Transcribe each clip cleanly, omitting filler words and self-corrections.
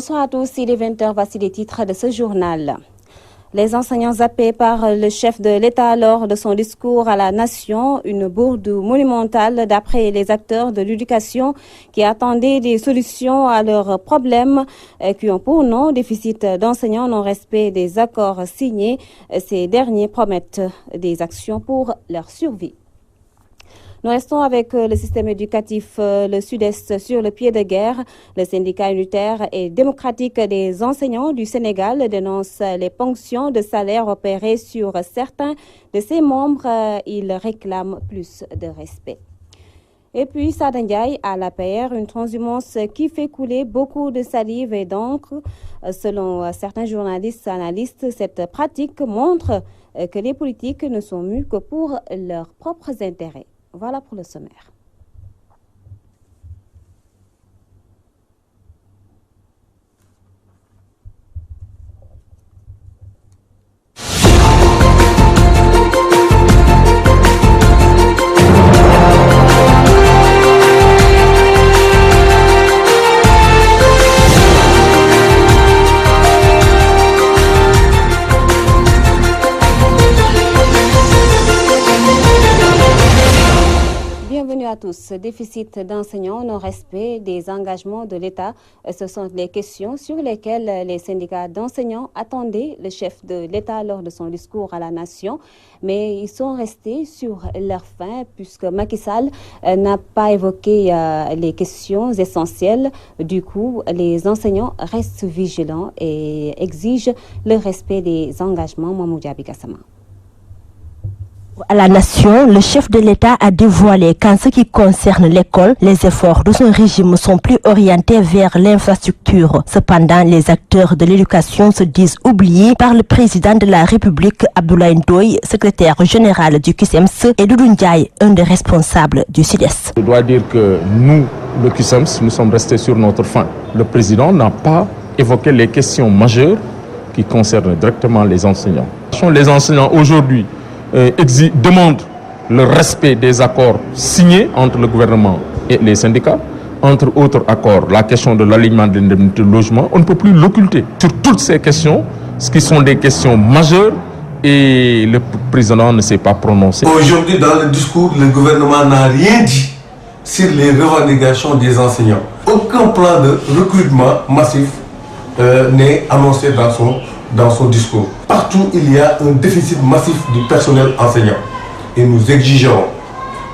Bonsoir à tous, il est 20h, voici les titres de ce journal. Les enseignants zappés par le chef de l'État lors de son discours à la nation, une bourde monumentale d'après les acteurs de l'éducation qui attendaient des solutions à leurs problèmes qui ont pour nom déficit d'enseignants, non-respect des accords signés. Ces derniers promettent des actions pour leur survie. Nous restons avec le système éducatif, le Sud-Est sur le pied de guerre. Le syndicat unitaire et démocratique des enseignants du Sénégal dénonce les ponctions de salaire opérées sur certains de ses membres. Il réclame plus de respect. Et puis, Sada Ndiaye à l'APR, une transhumance qui fait couler beaucoup de salive et d'encre. Selon certains journalistes analystes, cette pratique montre que les politiques ne sont mus que pour leurs propres intérêts. Voilà pour le sommaire. Bienvenue à tous. Déficit d'enseignants, non-respect des engagements de l'État, ce sont les questions sur lesquelles les syndicats d'enseignants attendaient le chef de l'État lors de son discours à la nation. Mais ils sont restés sur leur faim puisque Macky Sall n'a pas évoqué les questions essentielles. Du coup, les enseignants restent vigilants et exigent le respect des engagements. Mamoudou Diaby Gassama. À la nation, le chef de l'État a dévoilé qu'en ce qui concerne l'école, les efforts de son régime sont plus orientés vers l'infrastructure. Cependant, les acteurs de l'éducation se disent oubliés par le président de la République, Abdoulaye Ndoye, secrétaire général du CUSEMS, et Doudou Ndiaye, un des responsables du Sud-Est. Je dois dire que nous, le CUSEMS, nous sommes restés sur notre faim. Le président n'a pas évoqué les questions majeures qui concernent directement les enseignants. Les enseignants aujourd'hui demande le respect des accords signés entre le gouvernement et les syndicats, entre autres accords, la question de l'alignement de l'indemnité de logement, on ne peut plus l'occulter. Sur toutes ces questions, ce qui sont des questions majeures, et le président ne s'est pas prononcé. Aujourd'hui, dans le discours, le gouvernement n'a rien dit sur les revendications des enseignants. Aucun plan de recrutement massif n'est annoncé dans son discours. Partout, il y a un déficit massif du personnel enseignant. Et nous exigeons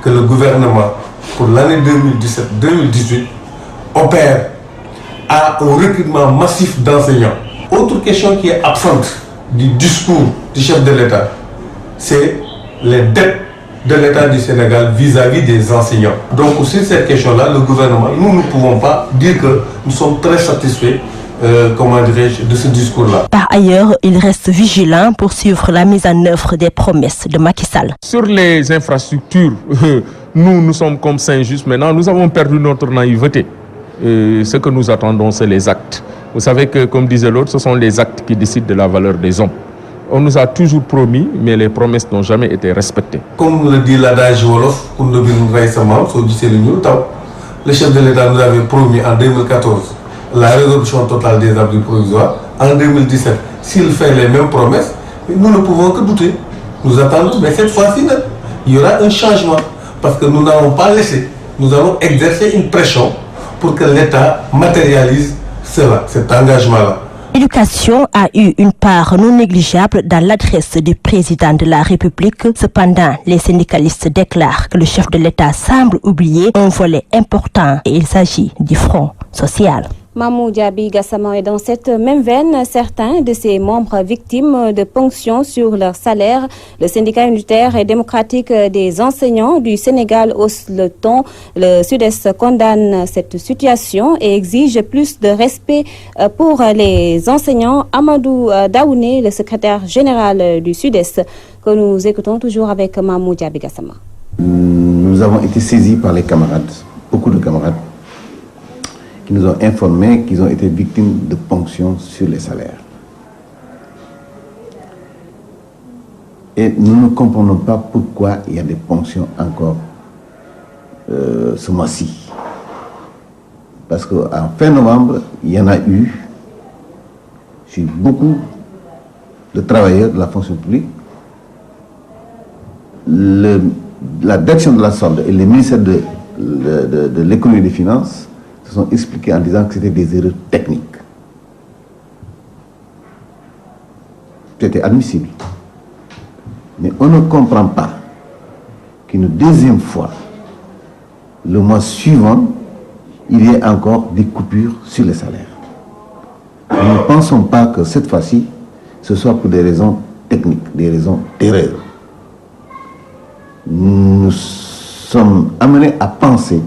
que le gouvernement, pour l'année 2017-2018, opère à un recrutement massif d'enseignants. Autre question qui est absente du discours du chef de l'État, c'est les dettes de l'État du Sénégal vis-à-vis des enseignants. Donc, sur cette question-là, le gouvernement, nous ne pouvons pas dire que nous sommes très satisfaits de ce discours-là. Par ailleurs, il reste vigilant pour suivre la mise en œuvre des promesses de Macky Sall. Sur les infrastructures, nous sommes comme Saint-Just maintenant, nous avons perdu notre naïveté. Ce que nous attendons, c'est les actes. Vous savez que, comme disait l'autre, ce sont les actes qui décident de la valeur des hommes. On nous a toujours promis, mais les promesses n'ont jamais été respectées. Comme le dit l'adage Wolof, le chef de l'État nous avait promis en 2014 la résolution totale des abris provisoires. En 2017, s'il fait les mêmes promesses, nous ne pouvons que douter. Nous attendons, mais cette fois-ci, il y aura un changement. Parce que nous n'avons pas laissé. Nous allons exercer une pression pour que l'État matérialise cela, cet engagement-là. L'éducation a eu une part non négligeable dans l'adresse du président de la République. Cependant, les syndicalistes déclarent que le chef de l'État semble oublier un volet important et il s'agit du front social. Mamoudou Diaby Gassama est dans cette même veine. Certains de ses membres victimes de ponctions sur leur salaire. Le syndicat unitaire et démocratique des enseignants du Sénégal hausse le ton. Le Sud-Est condamne cette situation et exige plus de respect pour les enseignants. Amadou Daouné, le secrétaire général du Sud-Est, que nous écoutons toujours avec Mamoudou Diaby Gassama. Nous avons été saisis par les camarades, beaucoup de camarades, qui nous ont informés qu'ils ont été victimes de ponctions sur les salaires. Et nous ne comprenons pas pourquoi il y a des ponctions encore ce mois-ci. Parce qu'en fin novembre, il y en a eu sur beaucoup de travailleurs de la fonction publique. La direction de la solde et le ministère de l'économie et des finances se sont expliqués en disant que c'était des erreurs techniques. C'était admissible. Mais on ne comprend pas qu'une deuxième fois, le mois suivant, il y ait encore des coupures sur les salaires. Nous ne pensons pas que cette fois-ci, ce soit pour des raisons techniques, des raisons d'erreur. Nous sommes amenés à penser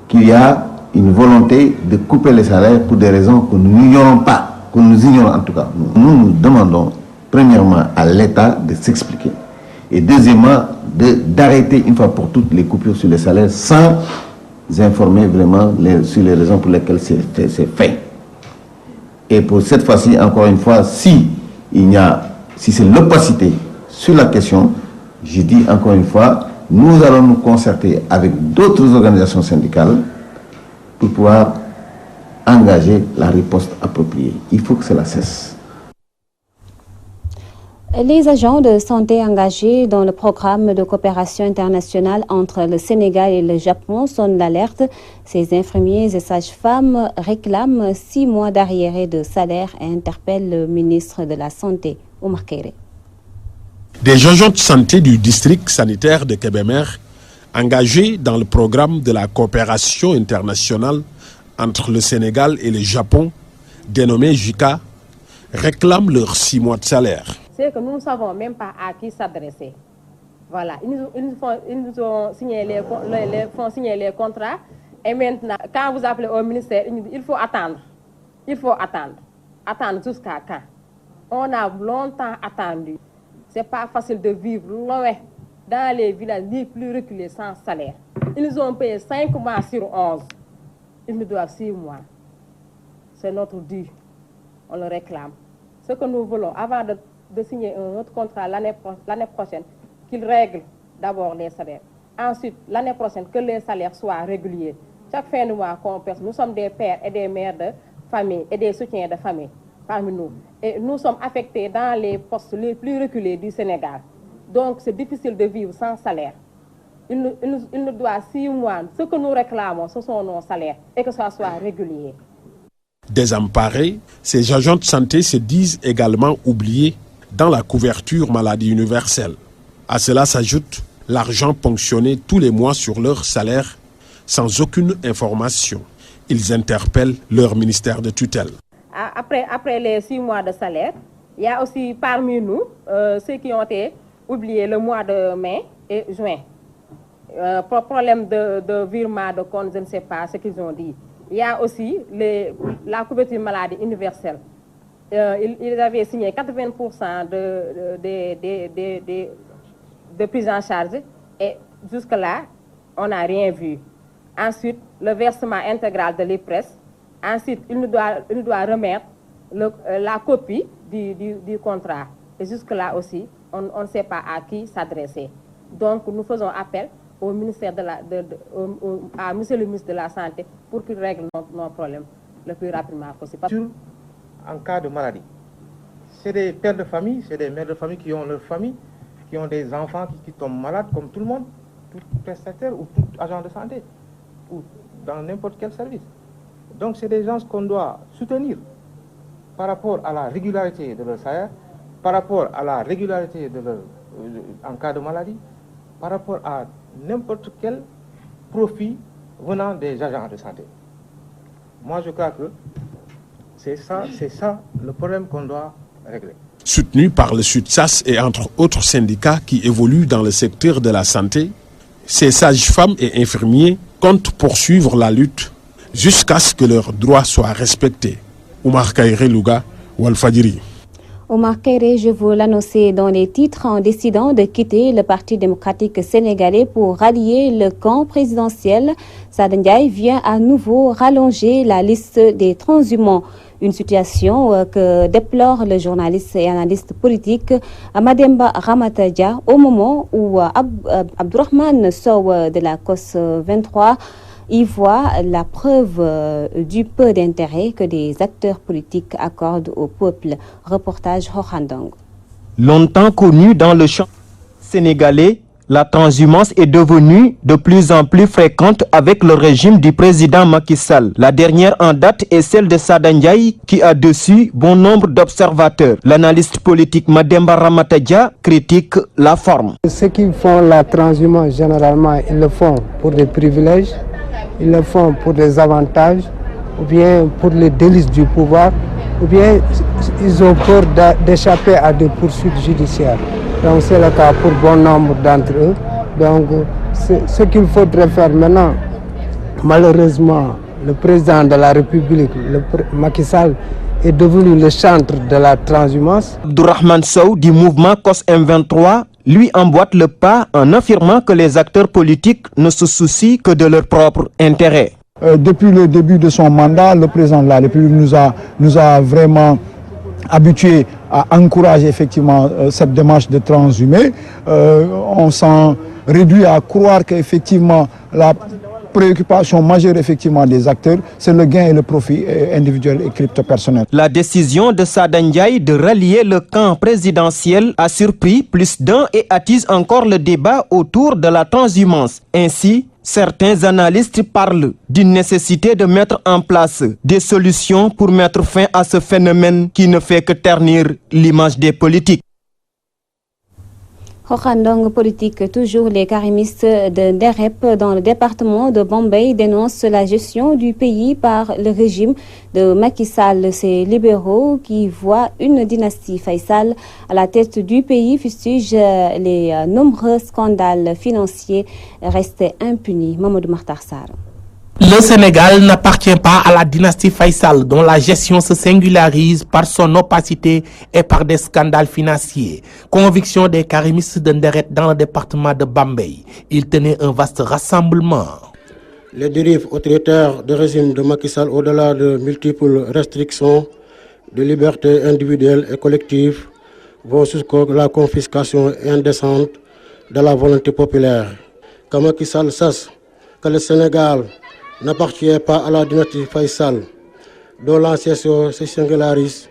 qu'il y a une volonté de couper les salaires pour des raisons que nous n'ignorons pas, que nous ignorons en tout cas. Nous demandons premièrement à l'État de s'expliquer et deuxièmement d'arrêter une fois pour toutes les coupures sur les salaires sans informer vraiment sur les raisons pour lesquelles c'est fait. Et pour cette fois-ci, encore une fois, si c'est l'opacité sur la question, je dis encore une fois, nous allons nous concerter avec d'autres organisations syndicales pour pouvoir engager la riposte appropriée. Il faut que cela cesse. Les agents de santé engagés dans le programme de coopération internationale entre le Sénégal et le Japon sonnent l'alerte. Ces infirmiers et sages-femmes réclament 6 mois d'arriérés de salaire et interpellent le ministre de la Santé, Oumar Kairé. Des agents de santé du district sanitaire de Kébémer, engagés dans le programme de la coopération internationale entre le Sénégal et le Japon, dénommé JICA, réclament leurs 6 mois de salaire. C'est que nous ne savons même pas à qui s'adresser. Voilà, ils nous ont signé les contrats et maintenant, quand vous appelez au ministère, ils nous disent il faut attendre. Il faut attendre. Attendre jusqu'à quand? On a longtemps attendu. C'est pas facile de vivre loin dans les villages les plus reculés sans salaire. Ils nous ont payé 5 mois sur 11. Ils nous doivent 6 mois. C'est notre dû. On le réclame. Ce que nous voulons, avant de signer un autre contrat l'année prochaine, qu'ils règlent d'abord les salaires. Ensuite, l'année prochaine, que les salaires soient réguliers. Chaque fin de mois qu'on perce, nous sommes des pères et des mères de famille et des soutiens de famille parmi nous. Et nous sommes affectés dans les postes les plus reculés du Sénégal. Donc c'est difficile de vivre sans salaire. Il nous doit 6 mois. Ce que nous réclamons, ce sont nos salaires et que ça soit régulier. Désemparés, ces agents de santé se disent également oubliés dans la couverture maladie universelle. À cela s'ajoute l'argent ponctionné tous les mois sur leur salaire sans aucune information. Ils interpellent leur ministère de tutelle. Après les 6 mois de salaire, il y a aussi parmi nous ceux qui ont été oubliés le mois de mai et juin. Problème de virement de compte, je ne sais pas ce qu'ils ont dit. Il y a aussi la couverture maladie universelle. Ils avaient signé 80% de prise en charge et jusque-là, on n'a rien vu. Ensuite, le versement intégral de l'IPRES. Ensuite, il nous doit remettre la copie du contrat. Et jusque-là aussi, on ne sait pas à qui s'adresser. Donc, nous faisons appel au ministère à monsieur le ministre de la Santé pour qu'il règle nos problèmes le plus rapidement possible. En cas de maladie, c'est des pères de famille, c'est des mères de famille qui ont leur famille, qui ont des enfants qui tombent malades comme tout le monde, tout prestataire ou tout agent de santé, ou dans n'importe quel service. Donc c'est des gens qu'on doit soutenir par rapport à la régularité de leur salaire, par rapport à la régularité de leur, en cas de maladie, par rapport à n'importe quel profit venant des agents de santé. Moi je crois que c'est ça le problème qu'on doit régler. Soutenu par le SUTSAS et entre autres syndicats qui évoluent dans le secteur de la santé, ces sages-femmes et infirmiers comptent poursuivre la lutte jusqu'à ce que leurs droits soient respectés. Oumar Kairé Louga, Walfadjri. Oumar Kairé, je vous l'annonçais dans les titres en décidant de quitter le Parti démocratique sénégalais pour rallier le camp présidentiel. Sada Ndiaye vient à nouveau rallonger la liste des transhumants. Une situation que déplore le journaliste et analyste politique Mademba Ramata Dia au moment où Abdourahmane Sow de la COS 23 y voit la preuve du peu d'intérêt que des acteurs politiques accordent au peuple. Reportage Hokhandong. Longtemps connue dans le champ sénégalais, la transhumance est devenue de plus en plus fréquente avec le régime du président Macky Sall. La dernière en date est celle de Sada Ndiaye qui a déçu bon nombre d'observateurs. L'analyste politique Mademba Ramata Dia critique la forme. Ceux qui font la transhumance, généralement, ils le font pour des privilèges, ils le font pour des avantages, ou bien pour les délices du pouvoir, ou bien ils ont peur d'échapper à des poursuites judiciaires. Donc c'est le cas pour bon nombre d'entre eux. Donc ce qu'il faudrait faire maintenant, malheureusement, le président de la République, Macky Sall, est devenu le chantre de la transhumance. Abdourahmane Sow du mouvement COS M23 lui emboîte le pas en affirmant que les acteurs politiques ne se soucient que de leur propre intérêt. Depuis le début de son mandat, le président de la République nous a vraiment habitués à encourager effectivement cette démarche de transhumer. On s'en réduit à croire qu'effectivement la préoccupation majeure effectivement des acteurs, c'est le gain et le profit individuel et crypto-personnel. La décision de Sada Ndiaye de rallier le camp présidentiel a surpris plus d'un et attise encore le débat autour de la transhumance. Ainsi, certains analystes parlent d'une nécessité de mettre en place des solutions pour mettre fin à ce phénomène qui ne fait que ternir l'image des politiques. Hokhandong politique, toujours les karimistes de Nderep dans le département de Bombay dénoncent la gestion du pays par le régime de Macky Sall. Ces libéraux qui voient une dynastie Faisal à la tête du pays fustigent les nombreux scandales financiers restés impunis. Mamadou Makhtar Sarr. Le Sénégal n'appartient pas à la dynastie Faisal dont la gestion se singularise par son opacité et par des scandales financiers. Conviction des karimistes de Nderet dans le département de Bambey. Ils tenaient un vaste rassemblement. Les dérives autoritaires du régime de Macky Sall, au-delà de multiples restrictions de liberté individuelle et collective, vont jusqu'à la confiscation indécente de la volonté populaire. Que Macky Sall sache que le Sénégal n'appartient pas à la dynastie Faisal, dont l'ancêtre se singularise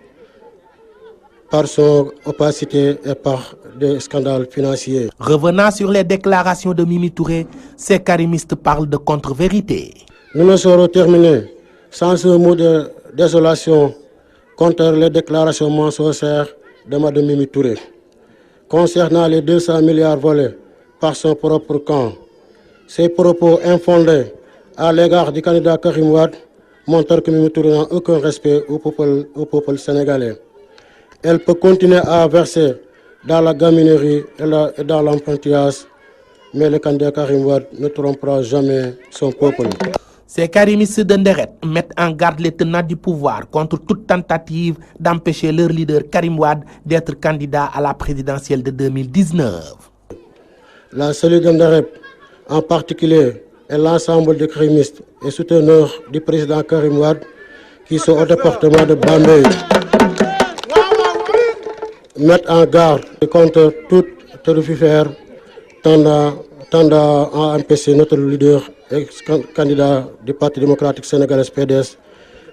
par son opacité et par des scandales financiers. Revenant sur les déclarations de Mimi Touré, ces karimistes parlent de contre-vérité. Nous ne saurons terminer sans un mot de désolation contre les déclarations mensongères de Mme Mimi Touré. Concernant les 200 milliards volés par son propre camp, ces propos infondés à l'égard du candidat Karim Wade montrent que Mimi Touré n'a aucun respect au peuple sénégalais. Elle peut continuer à verser dans la gaminerie et dans l'enfantillage, mais le candidat Karim Wade ne trompera jamais son peuple. Ces karimistes de Nderet mettent en garde les tenants du pouvoir contre toute tentative d'empêcher leur leader Karim Wade d'être candidat à la présidentielle de 2019. La cellule de Nderet, en particulier, et l'ensemble des karimistes et souteneurs du président Karim Wade qui sont au département de Bambey mettent en garde contre toute terrifière tendant à empêcher notre leader et candidat du Parti démocratique sénégalais PDS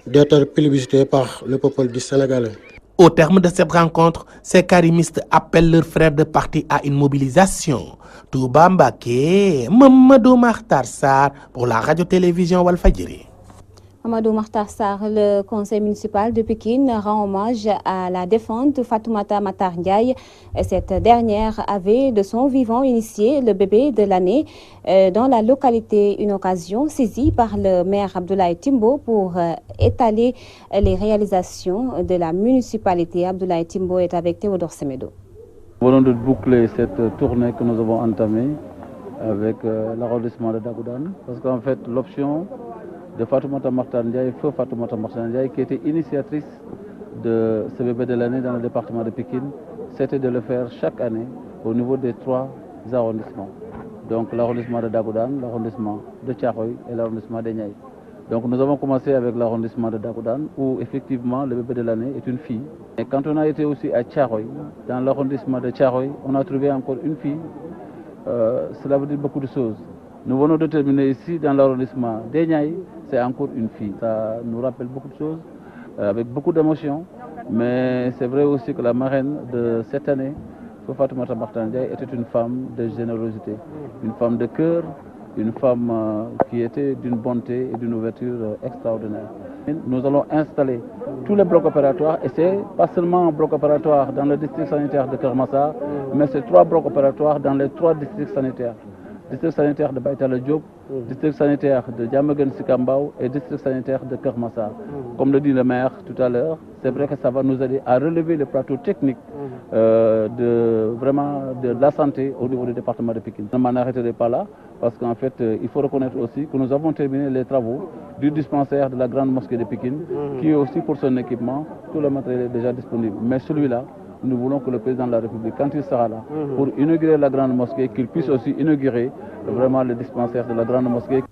d'être plébiscité par le peuple du Sénégalais. Au terme de cette rencontre, ces karimistes appellent leurs frères de parti à une mobilisation. Touba Mbaké, Mamadou Makhtar Sarr pour la radio-télévision Walfadjri. Mamadou Makhtar Sarr, le conseil municipal de Pékin rend hommage à la défunte Fatoumata Matar Ndiaye. Cette dernière avait de son vivant initié le bébé de l'année dans la localité, une occasion saisie par le maire Abdoulaye Timbo pour étaler les réalisations de la municipalité. Abdoulaye Timbo est avec Théodore Semedo. Nous venons de boucler cette tournée que nous avons entamée avec l'arrondissement de Dagoudane, parce qu'en fait l'option de Fatoumata Matar Ndiaye, feu Fatoumata Matar Ndiaye, qui était initiatrice de ce bébé de l'année dans le département de Pékin, c'était de le faire chaque année au niveau des 3 arrondissements. Donc l'arrondissement de Dagoudane, l'arrondissement de Thiaroye et l'arrondissement de Niayes. Donc nous avons commencé avec l'arrondissement de Dagoudane, où effectivement le bébé de l'année est une fille. Et quand on a été aussi à Thiaroye, dans l'arrondissement de Thiaroye, on a trouvé encore une fille. Cela veut dire beaucoup de choses. Nous venons de terminer ici dans l'arrondissement d'Eniaï, c'est encore une fille. Ça nous rappelle beaucoup de choses, avec beaucoup d'émotions, mais c'est vrai aussi que la marraine de cette année, Fatoumata Martane Ndiaye, était une femme de générosité, une femme de cœur, une femme qui était d'une bonté et d'une ouverture extraordinaire. Nous allons installer tous les blocs opératoires, et c'est pas seulement un bloc opératoire dans le district sanitaire de Keur Massar, mais c'est 3 blocs opératoires dans les 3 districts sanitaires. District sanitaire de Baïtala Diop, district sanitaire de Diamaguène Sicap Mbao et district sanitaire de Keur Massar. Comme le dit le maire tout à l'heure, c'est vrai que ça va nous aider à relever le plateau technique de la santé au niveau du département de Pikine. Je ne m'en arrêterai pas là, parce qu'en fait, il faut reconnaître aussi que nous avons terminé les travaux du dispensaire de la grande mosquée de Pikine, qui est aussi pour son équipement, tout le matériel est déjà disponible. Mais celui-là, nous voulons que le président de la République, quand il sera là, pour inaugurer la grande mosquée, qu'il puisse aussi inaugurer vraiment le dispensaire de la grande mosquée.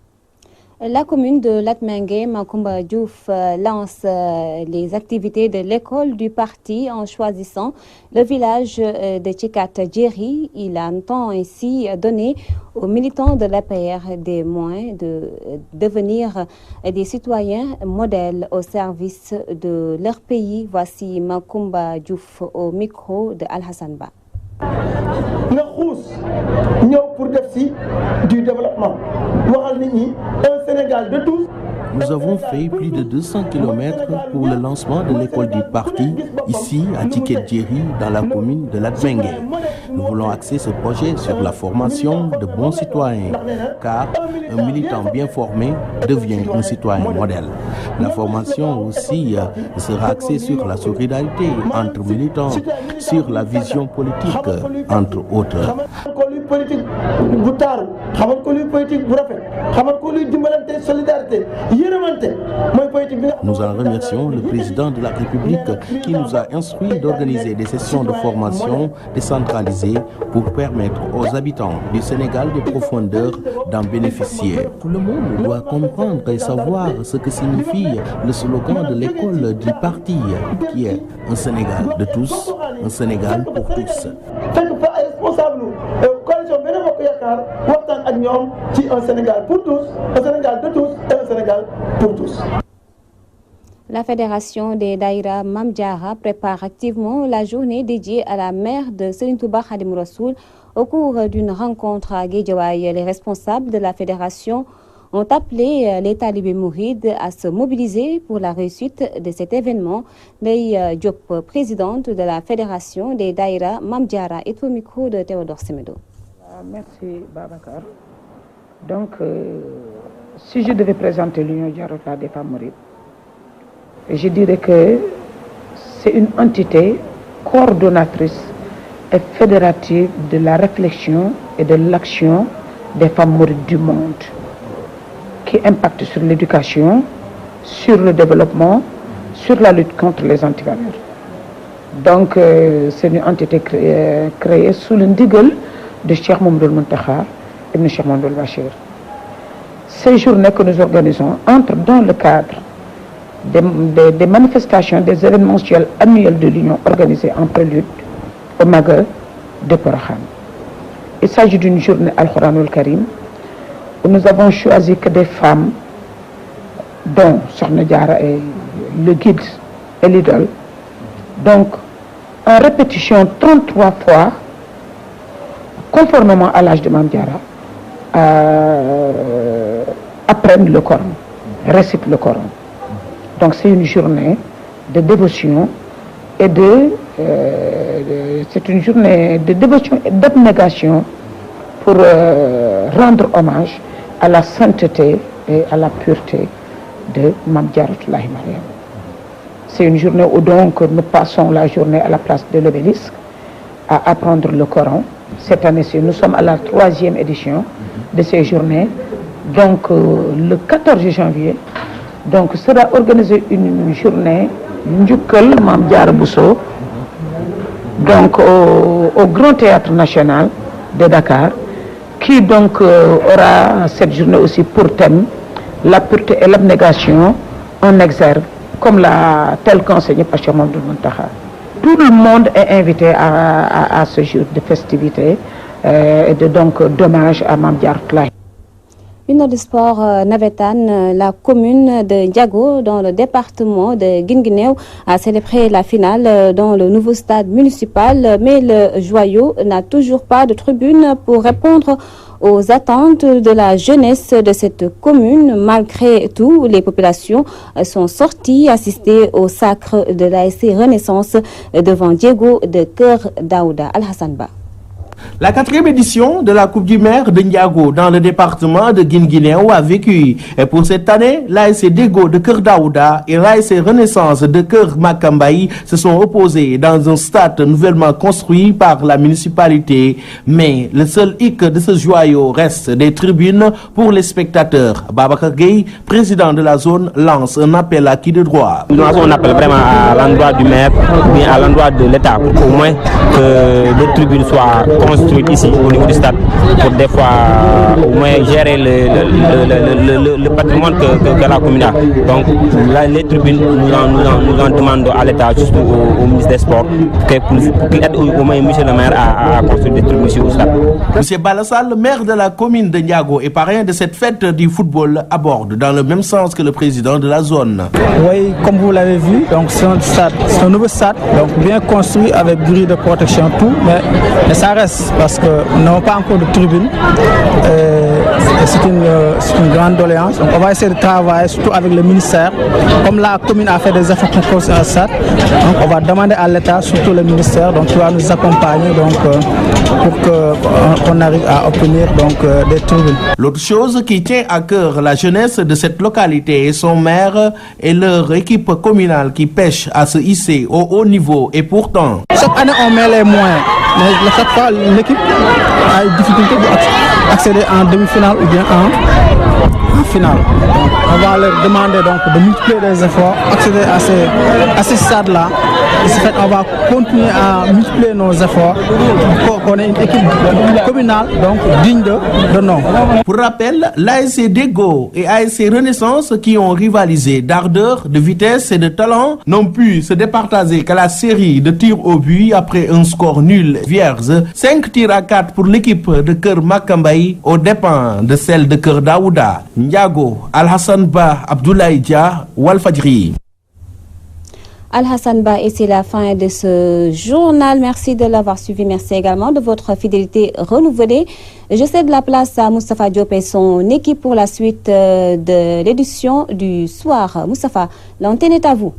La commune de Latmingué, Macoumba Diouf, lance les activités de l'école du parti en choisissant le village de Tchikat Djeri. Il entend ainsi donner aux militants de l'APR des moyens de devenir des citoyens modèles au service de leur pays. Voici Macoumba Diouf au micro de Al-Hassan Ba. Pour du développement. Un Sénégal de tous. Nous avons fait plus de 200 km pour le lancement de l'école du parti, ici à Tchikat Djeri, dans la commune de Latmingué. Nous voulons axer ce projet sur la formation de bons citoyens, car un militant bien formé devient un citoyen modèle. La formation aussi sera axée sur la solidarité entre militants, sur la vision politique, entre autres. Nous en remercions le président de la République qui nous a instruit d'organiser des sessions de formation décentralisées pour permettre aux habitants du Sénégal de profondeur d'en bénéficier. Tout le monde doit comprendre et savoir ce que signifie le slogan de l'école du parti, qui est un Sénégal de tous, un Sénégal pour tous. Un Sénégal pour tous, un Sénégal de tous et un Sénégal pour tous. La Fédération des Daïra Mame Diarra prépare activement la journée dédiée à la mère de Serigne Touba Khadim Rassoul. Au cours d'une rencontre à Guédiawaye, les responsables de la fédération ont appelé les talibés mourides à se mobiliser pour la réussite de cet événement. Ndeye Diop, présidente de la Fédération des Daïra Mame Diarra, est au micro de Théodore Semedo. Merci Babacar. Donc, si je devais présenter l'Union Diarra des femmes mourides, je dirais que c'est une entité coordonnatrice et fédérative de la réflexion et de l'action des femmes mourides du monde, qui impacte sur l'éducation, sur le développement, sur la lutte contre les antivaleurs. Donc, c'est une entité créée sous le ndigal de Cheikh Mouhamadoul Mountakha et Cheikh Mouhamadoul Bachir. Ces journées que nous organisons entrent dans le cadre des manifestations, des événementiels annuels de l'Union organisés en prélude au Magal de Porokhane. Il s'agit d'une journée Al-Khouranul Karim où nous avons choisi que des femmes dont Sokhna Diarra est le guide et l'idole. Donc, en répétition 33 fois, conformément à l'âge de Mame Diarra, apprennent le Coran, récitent le Coran. Donc c'est une journée de dévotion et c'est une journée de dévotion et d'abnégation pour rendre hommage à la sainteté et à la pureté de Mame Diarratoullahi Mariam. C'est une journée où donc nous passons la journée à la place de l'obélisque à apprendre le Coran. Cette année-ci, nous sommes à la 3e édition de ces journées. Donc le 14 janvier, donc sera organisée une journée Njukkal Mame Diarra Bousso, donc au Grand Théâtre National de Dakar, qui donc aura cette journée aussi pour thème la pureté et l'abnégation en exergue, comme l'a tel qu'enseigné par Cheikh Mouhamadoul Mountakha. Tout le monde est invité à ce jour de festivité et de donc d'hommage à Mame Diarra. Une note de sport navétane, la commune de Ndiago, dans le département de Guinguinéo, a célébré la finale dans le nouveau stade municipal, mais le Joyau n'a toujours pas de tribune pour répondre aux attentes de la jeunesse de cette commune. Malgré tout, les populations sont sorties assister au sacre de l'ASC Renaissance devant Diego de Keur Daouda. Al-Hassan Ba. La 4e édition de la Coupe du Maire de Ndiago dans le département de Guinguinéo a vécu. Et pour cette année, l'ASC Diego de Keur Daouda et l'ASC Renaissance de Keur Makambaï se sont opposés dans un stade nouvellement construit par la municipalité. Mais le seul hic de ce joyau reste des tribunes pour les spectateurs. Babacar Gueye, président de la zone, lance un appel à qui de droit. Nous lançons un appel vraiment à l'endroit du maire, bien à l'endroit de l'État, pour qu'au moins que les tribunes soient construite ici au niveau du stade pour des fois au moins gérer le patrimoine que la commune a. Donc là, les tribunes, nous en demandons à l'État, surtout au ministre des Sports, pour qu'il aide au moins M. le maire à construire des tribunes ici au stade. M. Balassal, le maire de la commune de Ndiago et parrain de cette fête du football, aborde dans le même sens que le président de la zone. Oui, comme vous l'avez vu, donc c'est un nouveau stade, donc bien construit avec grille de protection, tout, mais ça reste parce que nous n'avons pas encore de tribune. C'est une grande doléance. Donc on va essayer de travailler surtout avec le ministère. Comme la commune a fait des efforts pour construire un stade, donc on va demander à l'État, surtout le ministère, donc qui va nous accompagner donc, pour qu'on arrive à obtenir donc, des tribunes. L'autre chose qui tient à cœur la jeunesse de cette localité et son maire et leur équipe communale qui pêche à se hisser au haut niveau. Et pourtant, chaque année on met les moyens. Mais chaque fois, l'équipe a une difficulté d'accéder en demi-finale ou bien en finale. Donc, on va leur demander donc, de multiplier les efforts, accéder à ces stades-là. Et ce fait, on va continuer à multiplier nos efforts pour qu'on ait une équipe communale donc, digne de nom. Pour rappel, l'ASC Diego et ASC Renaissance qui ont rivalisé d'ardeur, de vitesse et de talent n'ont pu se départager qu'à la série de tirs au but après un score nul vierge. 5 tirs à 4 pour l'équipe de Keur Makambaï aux dépens de celle de Keur Daouda. Ndiago, Al-Hassan Ba, Abdoulaye Dia, Walfadjri. Al-Hassan Ba, et c'est la fin de ce journal. Merci de l'avoir suivi. Merci également de votre fidélité renouvelée. Je cède la place à Moustapha Diop et son équipe pour la suite de l'édition du soir. Moustapha, l'antenne est à vous.